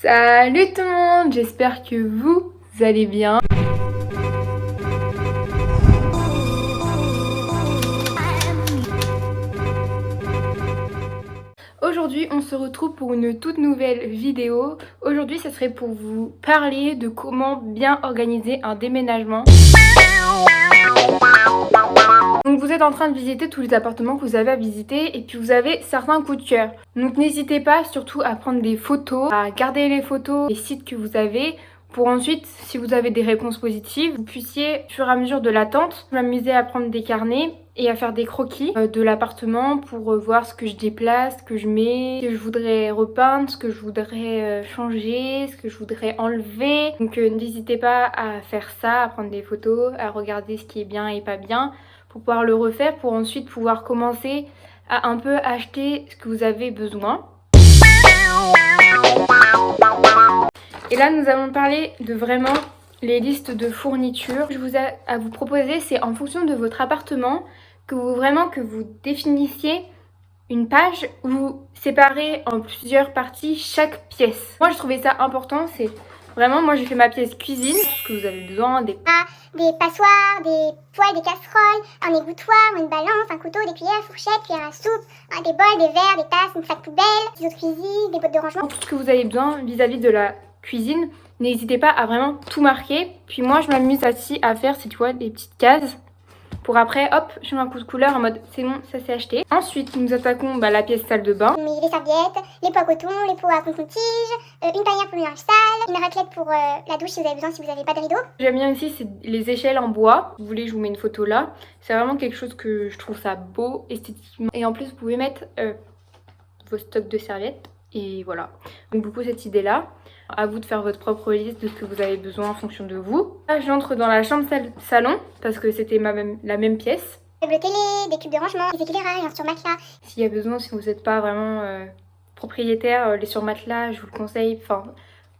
Salut tout le monde, j'espère que vous allez bien. Aujourd'hui, on se retrouve pour une toute nouvelle vidéo. Aujourd'hui, ça serait pour vous parler de comment bien organiser un déménagement. Donc vous êtes en train de visiter tous les appartements que vous avez à visiter et puis vous avez certains coups de cœur. Donc n'hésitez pas surtout à prendre des photos, à garder les photos des sites que vous avez pour ensuite, si vous avez des réponses positives, vous puissiez, au fur et à mesure de l'attente, m'amuser à prendre des carnets et à faire des croquis de l'appartement pour voir ce que je déplace, ce que je mets, ce que je voudrais repeindre, ce que je voudrais changer, ce que je voudrais enlever. Donc n'hésitez pas à faire ça, à prendre des photos, à regarder ce qui est bien et pas bien pour pouvoir le refaire, pour ensuite pouvoir commencer à un peu acheter ce que vous avez besoin. Et là, nous allons parler de vraiment les listes de fournitures. Je vous ai à vous proposer, c'est en fonction de votre appartement que vous définissiez une page où vous séparez en plusieurs parties chaque pièce. Moi, je trouvais ça important, c'est vraiment, moi j'ai fait ma pièce cuisine, tout ce que vous avez besoin, des passoires, des poêles, des casseroles, un égouttoir, une balance, un couteau, des cuillères, fourchettes, cuillères à soupe, des bols, des verres, des tasses, une sac poubelle, des autres cuisine, des bottes de rangement. Tout ce que vous avez besoin vis-à-vis de la cuisine, n'hésitez pas à vraiment tout marquer. Puis moi, je m'amuse aussi à faire, tu vois, des petites cases pour après, hop, je mets un coup de couleur en mode c'est bon, ça c'est acheté. Ensuite, nous attaquons la pièce salle de bain. Les serviettes, les pots à coton, les pots à coton-tige, une panière pour le linge sale, une raclette pour la douche si vous avez besoin, si vous n'avez pas de rideau. J'aime bien aussi, c'est les échelles en bois. Si vous voulez, je vous mets une photo là. C'est vraiment quelque chose que je trouve ça beau esthétiquement. Et en plus, vous pouvez mettre vos stocks de serviettes. Et voilà. Donc beaucoup cette idée là. À vous de faire votre propre liste de ce que vous avez besoin en fonction de vous. Là, j'entre dans la chambre salon parce que c'était la même pièce. Des meubles télé, des cubes de rangement, des éclairages, un sur-matelas. S'il y a besoin, si vous n'êtes pas vraiment propriétaire, les sur-matelas, je vous le conseille. Enfin,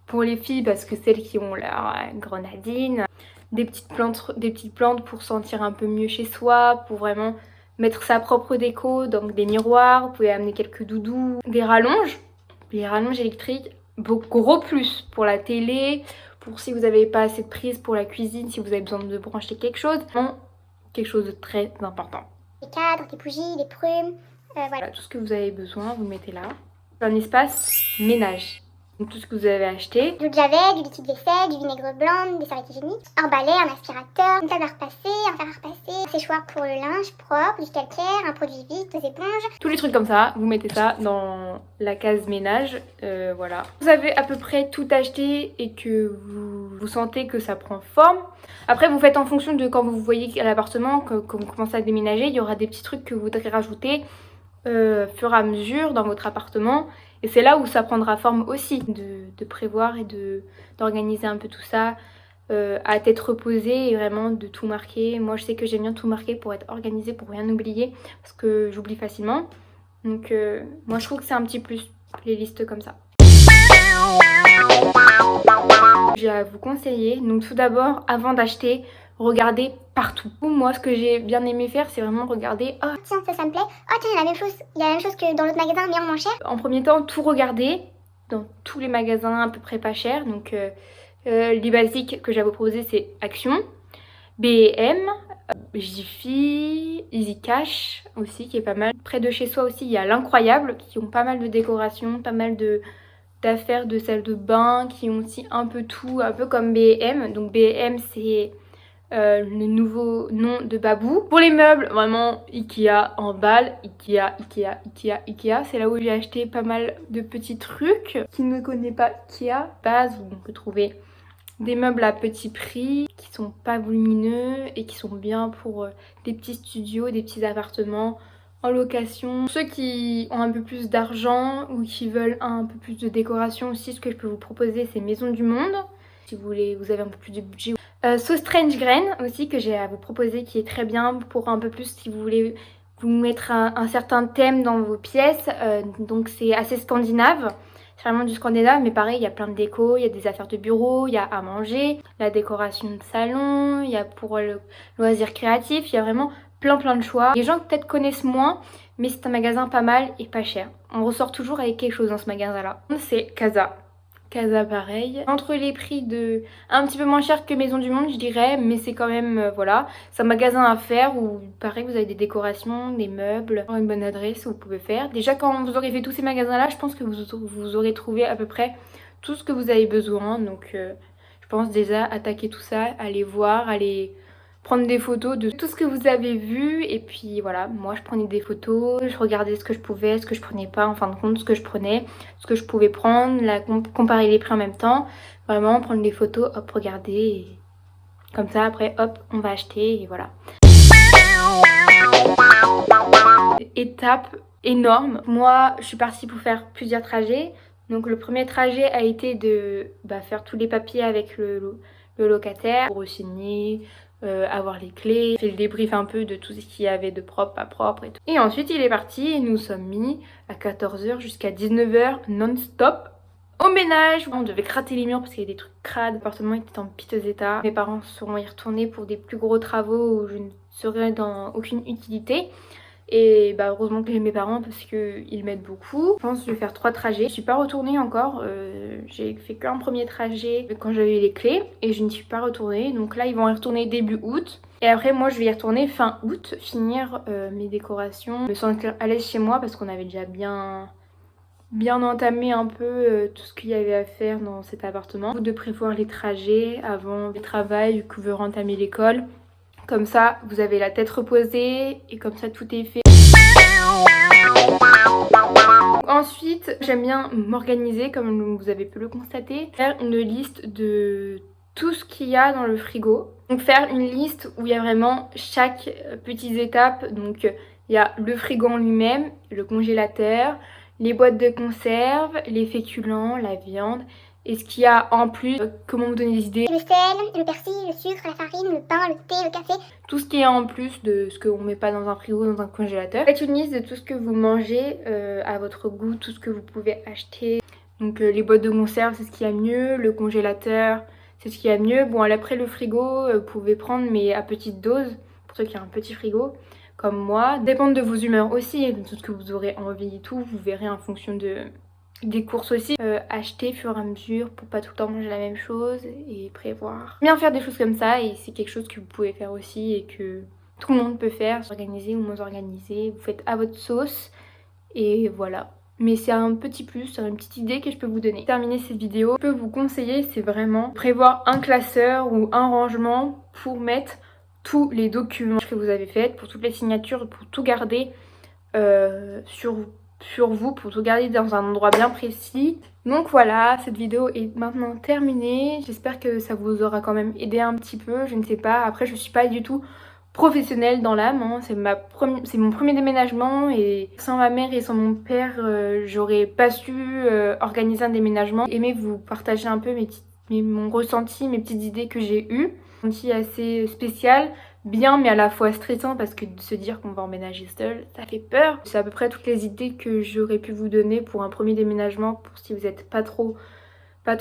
pour les filles, parce que celles qui ont leur grenadine. Des petites plantes pour sentir un peu mieux chez soi, pour vraiment mettre sa propre déco. Donc des miroirs, vous pouvez amener quelques doudous, des rallonges. Les rallonges électriques, gros plus pour la télé, pour si vous n'avez pas assez de prise pour la cuisine, si vous avez besoin de brancher quelque chose. Non, quelque chose de très important. Des cadres, des bougies, des prunes, voilà. Tout ce que vous avez besoin, vous mettez là. Un espace ménage. Donc tout ce que vous avez acheté. Du javel, du liquide vaisselle, du vinaigre blanc, des serviettes hygiéniques, un balai, un aspirateur, une table à repasser, un fer à repasser, un séchoir pour le linge propre, du calcaire, un produit vide, des éponges. Tous les trucs comme ça, vous mettez ça dans la case ménage, voilà. Vous avez à peu près tout acheté et que vous sentez que ça prend forme. Après, vous faites en fonction de quand vous voyez à l'appartement, quand vous commencez à déménager, il y aura des petits trucs que vous voudrez rajouter fur et à mesure dans votre appartement. Et c'est là où ça prendra forme aussi, de prévoir et d'organiser un peu tout ça à tête reposée et vraiment de tout marquer. Moi, je sais que j'aime bien tout marquer pour être organisée, pour rien oublier, parce que j'oublie facilement. Donc, moi, je trouve que c'est un petit plus, les listes comme ça. J'ai à vous conseiller, donc tout d'abord, avant d'acheter, regardez partout. Moi, ce que j'ai bien aimé faire, c'est vraiment regarder. Oh, tiens, ça me plaît. Oh, tiens, il y a la même chose que dans l'autre magasin, mais en moins cher. En premier temps, tout regarder dans tous les magasins à peu près pas chers. Donc, les basiques que j'ai à vous proposer, c'est Action, B&M, Jiffy, Easy Cash aussi, qui est pas mal. Près de chez soi aussi, il y a l'Incroyable, qui ont pas mal de décorations, pas mal d'affaires de salle de bain, qui ont aussi un peu tout, un peu comme B&M. Donc, B&M, c'est le nouveau nom de Babou. Pour les meubles, vraiment Ikea en balle, Ikea. C'est là où j'ai acheté pas mal de petits trucs. Qui ne connaît pas Ikea, base où on peut trouver des meubles à petit prix, qui sont pas volumineux et qui sont bien pour des petits studios, des petits appartements en location. Ceux qui ont un peu plus d'argent ou qui veulent un peu plus de décoration aussi, ce que je peux vous proposer, c'est Maison du Monde. Si vous avez un peu plus de budget. So Strange Grain aussi que j'ai à vous proposer, qui est très bien pour un peu plus si vous voulez vous mettre un certain thème dans vos pièces. Donc c'est assez scandinave, c'est vraiment du scandinave, mais pareil, il y a plein de déco, il y a des affaires de bureau, il y a à manger, la décoration de salon, il y a pour le loisir créatif, il y a vraiment plein de choix. Les gens peut-être connaissent moins, mais c'est un magasin pas mal et pas cher. On ressort toujours avec quelque chose dans ce magasin là. C'est Casa. Casa pareil. Entre les prix de un petit peu moins cher que Maison du Monde je dirais, mais c'est quand même voilà, c'est un magasin à faire où pareil vous avez des décorations, des meubles, une bonne adresse où vous pouvez faire. Déjà quand vous aurez fait tous ces magasins là, je pense que vous aurez trouvé à peu près tout ce que vous avez besoin. Donc je pense déjà attaquer tout ça, aller voir, aller prendre des photos de tout ce que vous avez vu. Et puis voilà, moi je prenais des photos, je regardais ce que je pouvais, ce que je prenais pas, en fin de compte ce que je prenais, ce que je pouvais prendre, comparer les prix en même temps, vraiment prendre des photos, hop regarder et comme ça après hop on va acheter et voilà. Étape énorme, moi je suis partie pour faire plusieurs trajets. Donc le premier trajet a été de faire tous les papiers avec le locataire pour signer, avoir les clés, fait le débrief un peu de tout ce qu'il y avait de propre, pas propre et tout. Et ensuite il est parti et nous sommes mis à 14h jusqu'à 19h non-stop au ménage. On devait gratter les murs parce qu'il y a des trucs crades, l'appartement était en piteux état. Mes parents seront y retournés pour des plus gros travaux où je ne serai dans aucune utilité. Et heureusement que j'ai mes parents parce qu'ils m'aident beaucoup. Je pense que je vais faire 3 trajets. Je suis pas retournée encore. J'ai fait qu'un premier trajet quand j'avais les clés et je n'y suis pas retournée. Donc là ils vont y retourner début août. Et après moi je vais y retourner fin août, finir mes décorations, me sentir à l'aise chez moi parce qu'on avait déjà bien entamé un peu tout ce qu'il y avait à faire dans cet appartement. De prévoir les trajets avant le travail, que vous entamer l'école. Comme ça, vous avez la tête reposée et comme ça, tout est fait. Ensuite, j'aime bien m'organiser, comme vous avez pu le constater. Faire une liste de tout ce qu'il y a dans le frigo. Donc faire une liste où il y a vraiment chaque petite étape. Donc il y a le frigo en lui-même, le congélateur, les boîtes de conserve, les féculents, la viande. Et ce qu'il y a en plus, comment vous donner des idées. Le sel, le persil, le sucre, la farine, le pain, le thé, le café. Tout ce qui est en plus de ce qu'on met pas dans un frigo, dans un congélateur. Faites une liste de tout ce que vous mangez à votre goût, tout ce que vous pouvez acheter. Donc les boîtes de conserve, c'est ce qu'il y a mieux. Le congélateur, c'est ce qu'il y a mieux. Bon, après le frigo, vous pouvez prendre mais à petite dose, pour ceux qui ont un petit frigo. Comme moi. Dépendre de vos humeurs aussi, de tout ce que vous aurez envie et tout. Vous verrez en fonction des courses aussi. Acheter au fur et à mesure pour pas tout le temps manger la même chose et prévoir. Bien faire des choses comme ça et c'est quelque chose que vous pouvez faire aussi et que tout le monde peut faire. S'organiser ou moins organiser, vous faites à votre sauce et voilà. Mais c'est un petit plus, c'est une petite idée que je peux vous donner. Pour terminer cette vidéo, je peux vous conseiller, c'est vraiment prévoir un classeur ou un rangement pour mettre tous les documents que vous avez faits, pour toutes les signatures, pour tout garder sur vous, pour tout garder dans un endroit bien précis. Donc voilà, cette vidéo est maintenant terminée. J'espère que ça vous aura quand même aidé un petit peu, je ne sais pas. Après je suis pas du tout professionnelle dans l'âme, hein. C'est mon premier déménagement et sans ma mère et sans mon père, j'aurais pas su organiser un déménagement. Aimez vous partager un peu mon ressenti, mes petites idées que j'ai eues. Un ressenti assez spécial, bien mais à la fois stressant parce que de se dire qu'on va emménager seul, ça fait peur. C'est à peu près toutes les idées que j'aurais pu vous donner pour un premier déménagement, pour si vous n'êtes pas trop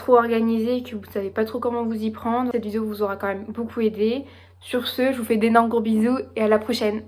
organisé et que vous savez pas trop comment vous y prendre. Cette vidéo vous aura quand même beaucoup aidé. Sur ce, je vous fais d'énormes gros bisous et à la prochaine.